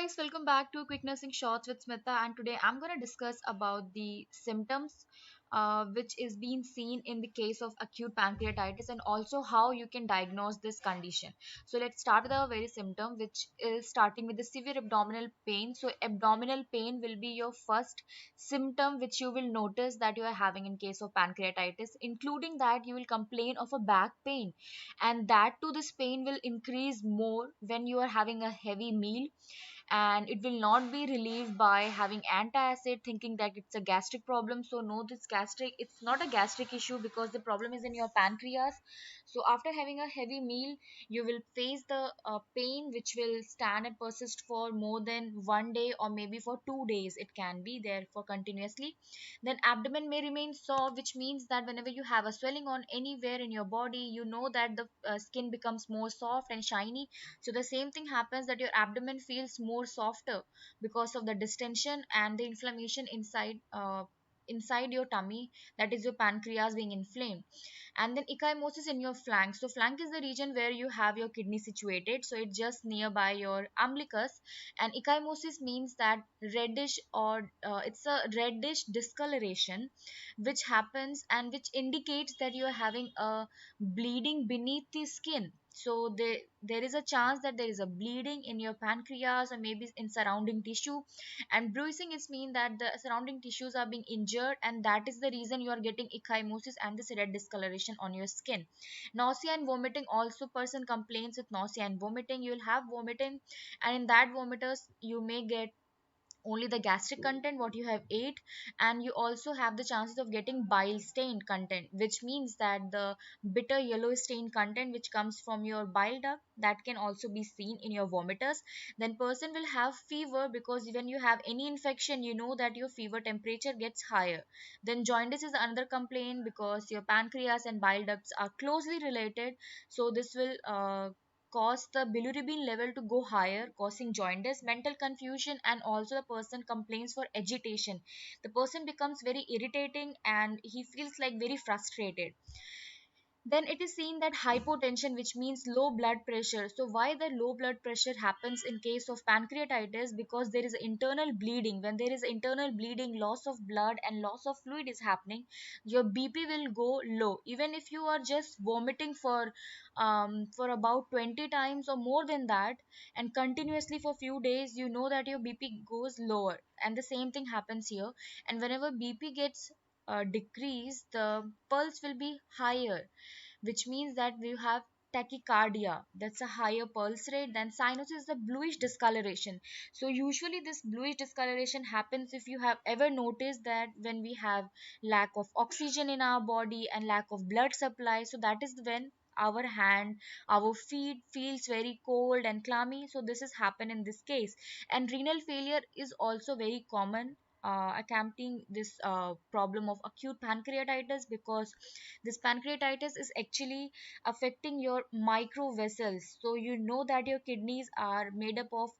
guys, welcome back to Quick Nursing Shots with Smita, and today I'm going to discuss about the symptoms which is being seen in the case of acute pancreatitis and also how you can diagnose this condition. So let's start with our very symptom, which is starting with the severe abdominal pain. So abdominal pain will be your first symptom which you will notice that you are having in case of pancreatitis. Including that, you will complain of a back pain, and that too this pain will increase more when you are having a heavy meal, and it will not be relieved by having antacid thinking that it's a gastric problem. So no, this gastric, it's not a gastric issue because the problem is in your pancreas. So after having a heavy meal, you will face the pain which will stand and persist for more than 1 day or maybe for 2 days. It can be there for continuously. Then abdomen may remain soft, which means that whenever you have a swelling on anywhere in your body, you know that the skin becomes more soft and shiny. So the same thing happens, that your abdomen feels more softer because of the distension and the inflammation inside your tummy, that is your pancreas being inflamed. And then ecchymosis in your flank. So flank is the region where you have your kidney situated, so it's just nearby your umbilicus. And ecchymosis means that reddish, or it's a reddish discoloration which happens and which indicates that you are having a bleeding beneath the skin. So there is a chance that there is a bleeding in your pancreas or maybe in surrounding tissue. And bruising is mean that the surrounding tissues are being injured, and that is the reason you are getting ecchymosis and this red discoloration on your skin. Nausea and vomiting, also person complains with nausea and vomiting. You will have vomiting, and in that vomiters you may get only the gastric content what you have ate, and you also have the chances of getting bile stained content, which means that the bitter yellow stained content which comes from your bile duct, that can also be seen in your vomiters. Then person will have fever, because when you have any infection, you know that your fever temperature gets higher. Then jaundice is another complaint, because your pancreas and bile ducts are closely related. So this will cause the bilirubin level to go higher, causing jaundice, mental confusion, and also the person complains for agitation. The person becomes very irritating and he feels like very frustrated. Then it is seen that hypotension, which means low blood pressure. So why the low blood pressure happens in case of pancreatitis? Because there is internal bleeding. When there is internal bleeding, loss of blood and loss of fluid is happening, your BP will go low. Even if you are just vomiting for about 20 times or more than that, and continuously for few days, you know that your BP goes lower. And the same thing happens here. And whenever BP gets decreased, the pulse will be higher, which means that we have tachycardia, that's a higher pulse rate. Then cyanosis is the bluish discoloration. So usually this bluish discoloration happens if you have ever noticed that when we have lack of oxygen in our body and lack of blood supply, so that is when our hand, our feet feels very cold and clammy. So this has happened in this case. And renal failure is also very common accompanying this problem of acute pancreatitis, because this pancreatitis is actually affecting your micro vessels. So you know that your kidneys are made up of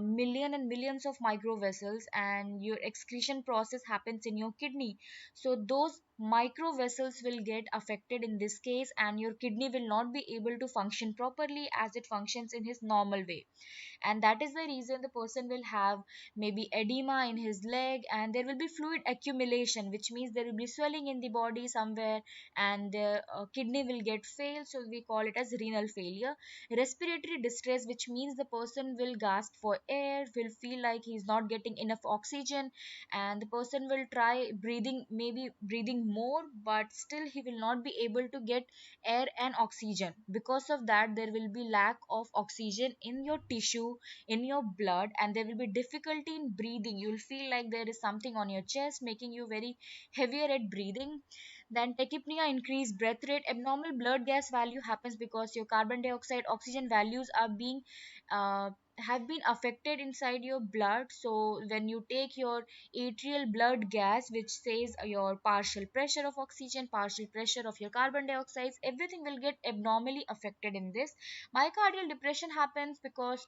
million and millions of micro vessels, and your excretion process happens in your kidney. So those micro vessels will get affected in this case, and your kidney will not be able to function properly as it functions in his normal way. And that is the reason the person will have maybe edema in his leg, and there will be fluid accumulation, which means there will be swelling in the body somewhere, and the kidney will get failed. So we call it as renal failure. Respiratory distress, which means the person will gasp for air, will feel like he's not getting enough oxygen, and the person will try breathing, maybe breathing more, but still he will not be able to get air and oxygen. Because of that, there will be lack of oxygen in your tissue, in your blood, and there will be difficulty in breathing. You'll feel like there is something on your chest making you very heavier at breathing. Then tachypnea, increased breath rate. Abnormal blood gas value happens because your carbon dioxide oxygen values are being have been affected inside your blood. So when you take your atrial blood gas, which says your partial pressure of oxygen, partial pressure of your carbon dioxide, everything will get abnormally affected in this. Myocardial depression happens because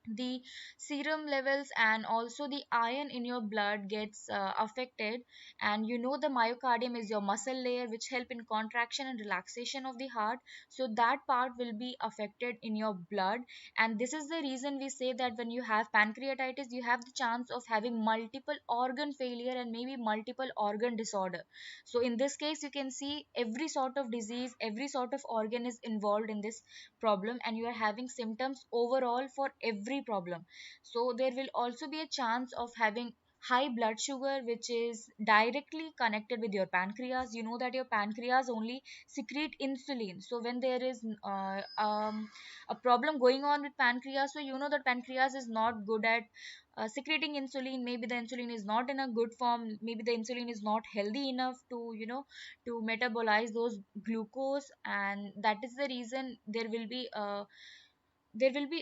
the serum levels and also the iron in your blood gets affected. And you know the myocardium is your muscle layer which help in contraction and relaxation of the heart, so that part will be affected in your blood. And this is the reason we say that when you have pancreatitis you have the chance of having multiple organ failure and maybe multiple organ disorder. So in this case you can see every sort of disease, every sort of organ is involved in this problem, and you are having symptoms overall for every problem. So there will also be a chance of having high blood sugar which is directly connected with your pancreas. You know that your pancreas only secrete insulin, so when there is a problem going on with pancreas, so you know that pancreas is not good at secreting insulin. Maybe the insulin is not in a good form, maybe the insulin is not healthy enough to to metabolize those glucose, and that is the reason there will be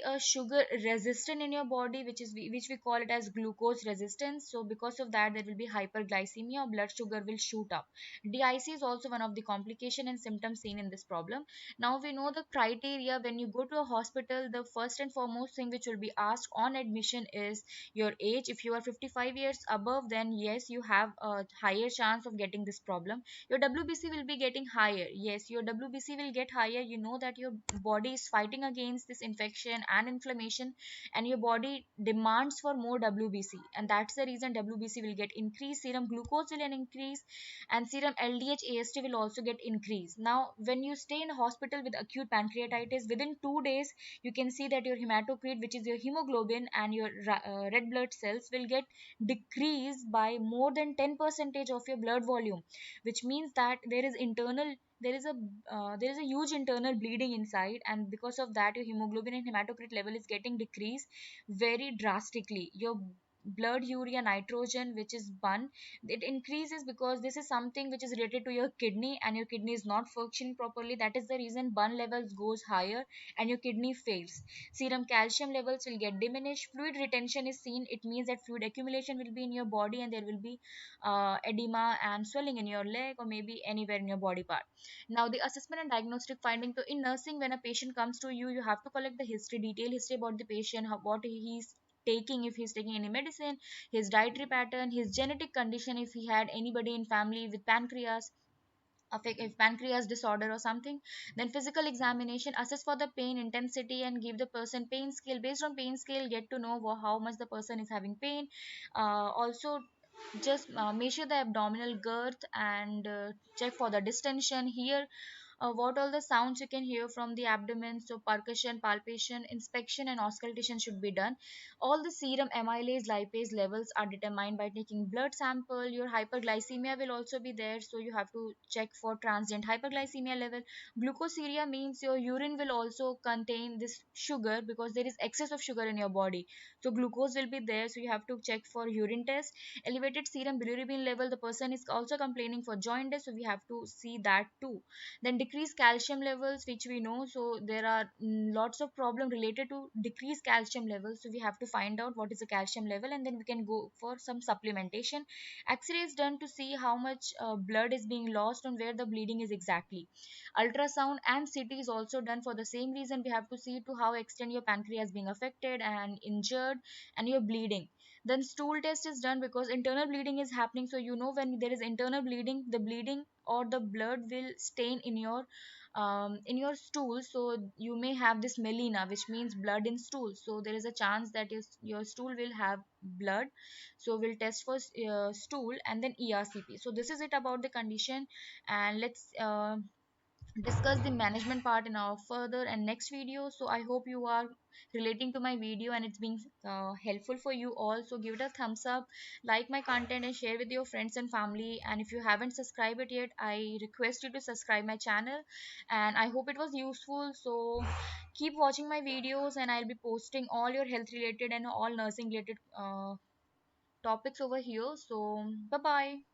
a sugar resistant in your body, which we call it as glucose resistance. So because of that there will be hyperglycemia, blood sugar will shoot up. DIC is also one of the complication and symptoms seen in this problem. Now we know the criteria. When you go to a hospital, the first and foremost thing which will be asked on admission is your age. If you are 55 years above, then yes, you have a higher chance of getting this problem. Your WBC will be getting higher. Yes, your WBC will get higher. You know that your body is fighting against this infection and inflammation, and your body demands for more WBC, and that's the reason WBC will get increased, serum glucose will increase, and serum LDH AST will also get increased. Now when you stay in a hospital with acute pancreatitis, within 2 days you can see that your hematocrit, which is your hemoglobin, and your red blood cells will get decreased by more than 10 percentage of your blood volume, which means that there is a there is a huge internal bleeding inside, and because of that your hemoglobin and hematocrit level is getting decreased very drastically. Your blood urea nitrogen which is bun, it increases because this is something which is related to your kidney, and your kidney is not functioning properly. That is the reason bun levels goes higher and your kidney fails. Serum calcium levels will get diminished, fluid retention is seen. It means that fluid accumulation will be in your body, and there will be edema and swelling in your leg or maybe anywhere in your body part. Now the assessment and diagnostic finding. So in nursing, when a patient comes to you, you have to collect the history, detailed history about the patient, what he's taking, if he's taking any medicine, his dietary pattern, his genetic condition, if he had anybody in family with pancreas, if pancreas disorder or something. Then physical examination, assess for the pain intensity and give the person pain scale. Based on pain scale, get to know how much the person is having pain. Also just measure the abdominal girth and check for the distension here. What all the sounds you can hear from the abdomen, so percussion, palpation, inspection and auscultation should be done. All the serum amylase lipase levels are determined by taking blood sample. Your hyperglycemia will also be there, so you have to check for transient hyperglycemia level. Glucosuria means your urine will also contain this sugar because there is excess of sugar in your body, so glucose will be there, so you have to check for urine test. Elevated serum bilirubin level, the person is also complaining for jaundice, so we have to see that too. Then decreased calcium levels, which we know, so there are lots of problem related to decreased calcium levels, so we have to find out what is the calcium level and then we can go for some supplementation. X-ray is done to see how much blood is being lost and where the bleeding is exactly. Ultrasound and CT is also done for the same reason. We have to see to how extent your pancreas being affected and injured and your bleeding. Then stool test is done because internal bleeding is happening, so you know when there is internal bleeding, the bleeding or the blood will stain in your stool, so you may have this melena, which means blood in stool, so there is a chance that your stool will have blood. So we'll test for stool and then ERCP. So this is it about the condition, and let's discuss the management part in our further and next video. So I hope you are relating to my video and it's being helpful for you all. So give it a thumbs up, like my content and share with your friends and family. And if you haven't subscribed it yet, I request you to subscribe my channel, and I hope it was useful. So keep watching my videos, and I'll be posting all your health related and all nursing related topics over here. So bye bye.